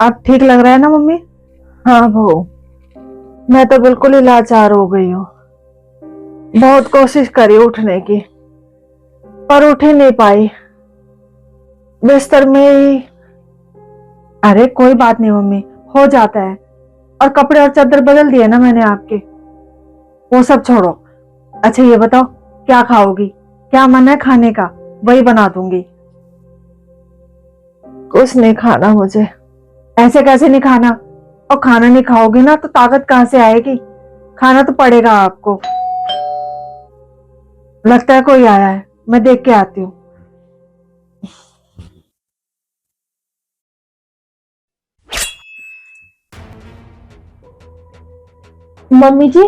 अब ठीक लग रहा है ना मम्मी? हाँ बहू, मैं तो बिल्कुल ही लाचार हो गई हूँ। बहुत कोशिश करी उठने की, पर उठ ही नहीं पाई। बिस्तर में ही। अरे कोई बात नहीं मम्मी, हो जाता है। और कपड़े और चादर बदल दिए ना मैंने आपके, वो सब छोड़ो। अच्छा ये बताओ, क्या खाओगी? क्या मन है खाने का? वही बना दूंगी। कुछ नहीं खाना मुझे। ऐसे कैसे नहीं खाना? और खाना नहीं खाओगी ना तो ताकत कहां से आएगी? खाना तो पड़ेगा आपको। लगता है कोई आया है, मैं देख के आती हूँ। मम्मी जी,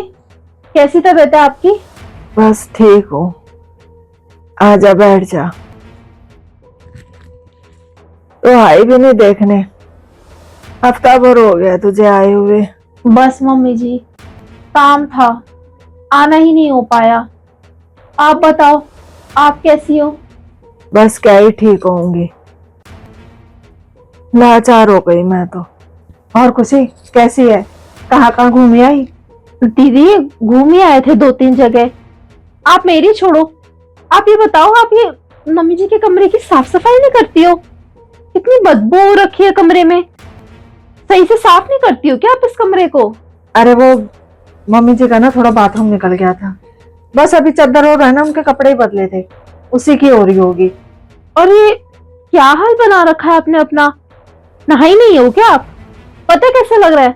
कैसी तबीयत है आपकी? बस ठीक हूँ। आजा बैठ जा। तो आई भी नहीं देखने, हफ्ता भर हो गया तुझे आए हुए। बस मम्मी जी, काम था, आना ही नहीं हो पाया। आप बताओ, आप कैसी हो? बस क्या ही ठीक होंगी, लाचार हो गई मैं तो। और खुशी कैसी है? कहाँ कहाँ घूमी आई? दीदी, घूम ही आए थे 2-3 जगह। आप मेरी छोड़ो, आप ये बताओ, आप ये मम्मी जी के कमरे की साफ सफाई नहीं करती हो? कितनी बदबू हो रखी है कमरे में। सही से साफ नहीं करती हो क्या आप इस कमरे को? अरे वो मम्मी जी का ना थोड़ा बाथरूम निकल गया था। बस अभी चादर हो रहा है ना, उनके कपड़े ही बदले थे, उसी की हो रही होगी। और ये क्या हाल बना रखा है आपने अपना? नहाई नहीं हो क्या आप? पता है कैसा लग रहा है,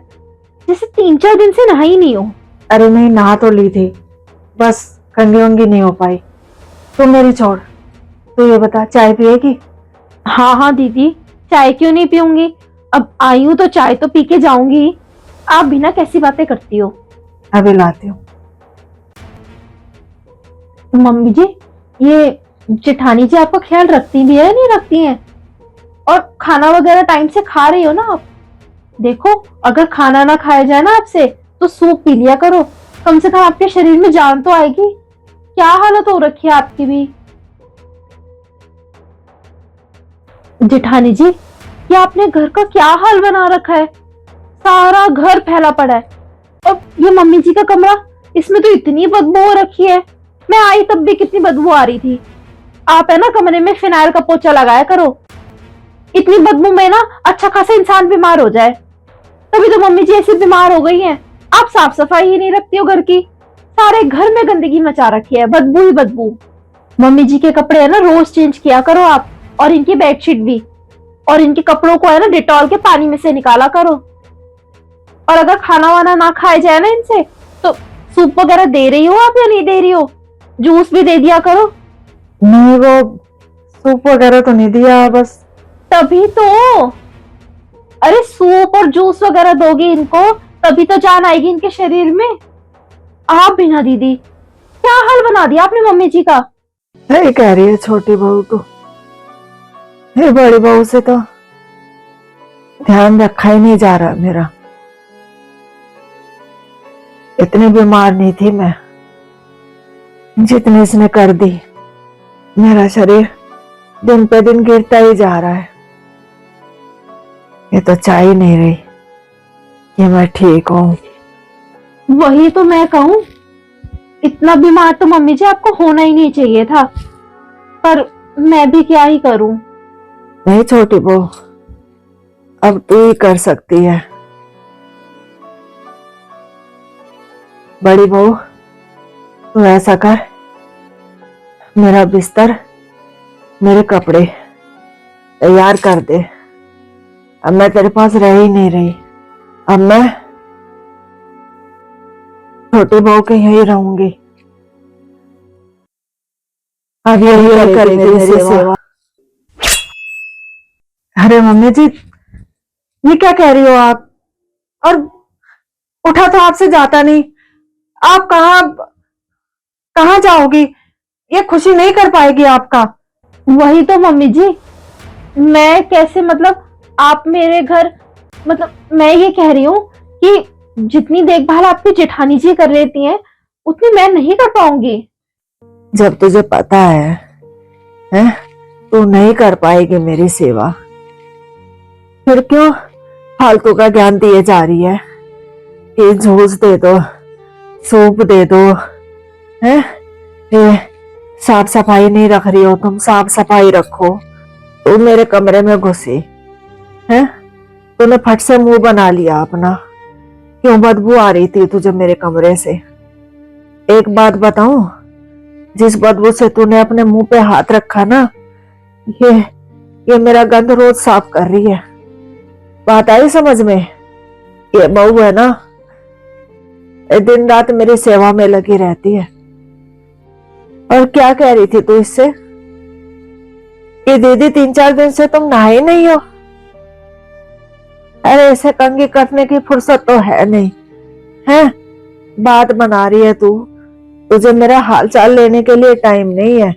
जैसे 3-4 दिन से नहाई नहीं हो। अरे नहीं, नहा तो ली थी, बस कंघी वंगी नहीं हो पाई। तू मेरी छोड़, तो ये बता चाय पिएगी? हाँ हाँ दीदी, चाय क्यों नहीं पीऊंगी? अब आई हूं तो चाय तो पी के जाऊंगी। आप बिना कैसी बातें करती हो? अभी लाती हूँ। मम्मी जी, ये जेठानी जी आपका ख्याल रखती भी है या नहीं रखती हैं? और खाना वगैरह टाइम से खा रही हो ना आप? देखो, अगर खाना ना खाया जाए ना आपसे तो सूप पी लिया करो, कम से कम आपके शरीर में जान तो आएगी। क्या हालत हो रखी है आपकी भी। जेठानी जी, ये आपने घर का क्या हाल बना रखा है? सारा घर फैला पड़ा है। और ये मम्मी जी का कमरा, इसमें तो इतनी बदबू हो रखी है। मैं आई तब भी कितनी बदबू आ रही थी। आप है ना कमरे में फिनाइल का पोछा लगाया करो। इतनी बदबू में ना अच्छा खासा इंसान बीमार हो जाए। तभी तो मम्मी जी ऐसी बीमार हो गई हैं। आप साफ सफाई ही नहीं रखती हो घर की, सारे घर में गंदगी मचा रखी है, बदबू ही बदबू। मम्मी जी के कपड़े है ना रोज चेंज किया करो आप, और इनकी बेडशीट भी। और इनके कपड़ों को है ना डिटॉल के पानी में से निकाला करो। और अगर खाना वाना ना खाया जाए ना इनसे, तो सूप वगैरह दे रही हो आप या नहीं दे रही हो? जूस भी दे दिया करो। नहीं वो सूप वगैरह तो नहीं दिया, बस। तभी तो, अरे सूप और जूस वगैरह दोगे इनको, तभी तो जान आएगी इनके शरीर में। आप भी ना दीदी, क्या हाल बना दिया आपने मम्मी जी का। सही कह रही है छोटी बहू तो। ये बड़ी बहू से तो ध्यान रखा ही नहीं जा रहा मेरा। इतनी बीमार नहीं थी मैं जितनी इसने कर दी। मेरा शरीर दिन पे दिन गिरता ही जा रहा है। ये तो चाह ही नहीं रही कि मैं ठीक हूं। वही तो मैं कहूं, इतना बीमार तो मम्मी जी आपको होना ही नहीं चाहिए था। पर मैं भी क्या ही करूं। नहीं छोटी बहू, अब तू ही कर सकती है। बड़ी बहू, तू ऐसा कर, मेरा बिस्तर, मेरे कपड़े तैयार कर दे। अब मैं तेरे पास रह ही नहीं रही। अब मैं छोटी बहू के यहीं रहूंगी। अब यही करेगी मेरी सेवा। अरे मम्मी जी, ये क्या कह रही हो आप? और उठा तो आपसे जाता नहीं। आप कहाँ कहाँ जाओगी? ये खुशी नहीं कर पाएगी आपका। वही तो मम्मी जी, मैं कैसे मतलब, आप मेरे घर, मतलब मैं ये कह रही हूँ कि जितनी देखभाल आपकी जेठानी जी कर लेती हैं उतनी मैं नहीं कर पाऊंगी। जब तुझे पता है तू नहीं कर पाएगी मेरी सेवा, फिर क्यों फालतू का ज्ञान दिए जा रही है कि जूस दे दो, सूप दे दो, है? ये साफ सफाई नहीं रख रही हो तुम, साफ सफाई रखो। तू मेरे कमरे में घुसी है, तूने फट से मुंह बना लिया अपना। क्यों बदबू आ रही थी तुझे मेरे कमरे से? एक बात बताऊं, जिस बदबू से तूने अपने मुंह पे हाथ रखा ना, ये मेरा गंद रोज साफ कर रही है। बात आई समझ में? ये बहू है ना, ये दिन रात मेरी सेवा में लगी रहती है। और क्या कह रही थी तू इससे कि दीदी 3-4 दिन से तुम नहाए नहीं हो? अरे ऐसे कंघी करने की फुर्सत तो है नहीं, है? बात बना रही है तू, तुझे मेरा हाल चाल लेने के लिए टाइम नहीं है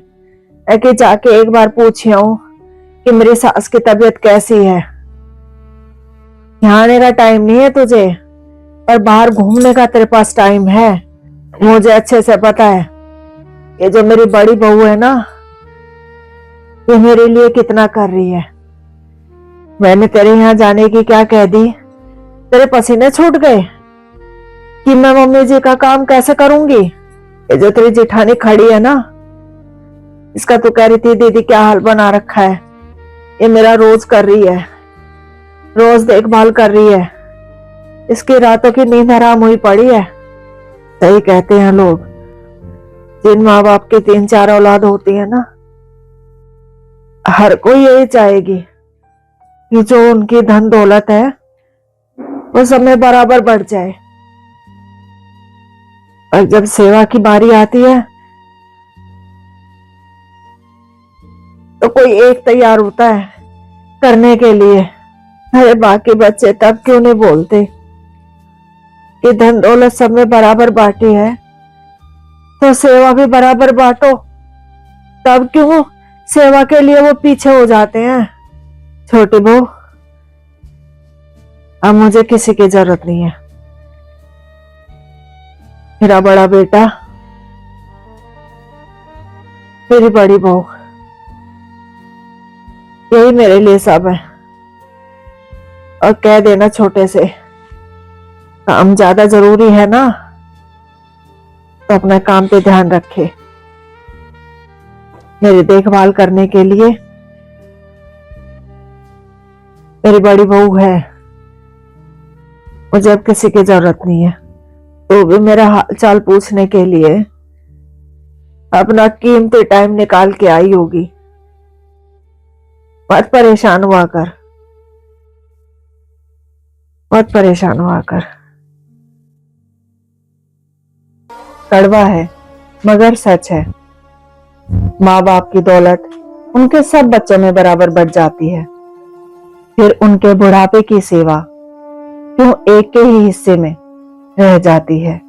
कि जाके एक बार पूछे आऊं कि मेरी सास की तबीयत कैसी है। यहाँ आने का टाइम नहीं है तुझे, और बाहर घूमने का तेरे पास टाइम है। मुझे अच्छे से पता है ये जो मेरी बड़ी बहू है ना, ये मेरे लिए कितना कर रही है। मैंने तेरे यहाँ जाने की क्या कह दी? तेरे पसीने छूट गए कि मैं मम्मी जी का काम कैसे करूंगी? ये जो तेरी जेठानी खड़ी है ना, इसका तो कह रही थी दीदी क्या हाल बना रखा है। ये मेरा रोज कर रही है, रोज देखभाल कर रही है। इसकी रातों की नींद हराम हुई पड़ी है। सही कहते हैं लोग, जिन माँ बाप के 3-4 औलाद होती है ना, हर कोई यही चाहेगी कि जो उनकी धन दौलत है वो सब में बराबर बढ़ जाए। और जब सेवा की बारी आती है तो कोई एक तैयार होता है करने के लिए। अरे बाकी बच्चे तब क्यों नहीं बोलते कि धन दौलत सब में बराबर बांटी है, तो सेवा भी बराबर बांटो। तब क्यों सेवा के लिए वो पीछे हो जाते हैं? छोटी बहू, अब मुझे किसी की जरूरत नहीं है। मेरा बड़ा बेटा, मेरी बड़ी बहू, यही मेरे लिए सब है। और कह देना छोटे से, काम ज्यादा जरूरी है ना, तो अपने काम पे ध्यान रखे। मेरी देखभाल करने के लिए मेरी बड़ी बहू है, मुझे अब किसी की जरूरत नहीं है। तो भी मेरा हाल चाल पूछने के लिए अपना कीमती टाइम निकाल के आई होगी। मत परेशान हुआ कर, मत परेशान हुआ कर। कड़वा है मगर सच है, माँ बाप की दौलत उनके सब बच्चों में बराबर बढ़ जाती है। फिर उनके बुढ़ापे की सेवा क्यों एक के ही हिस्से में रह जाती है?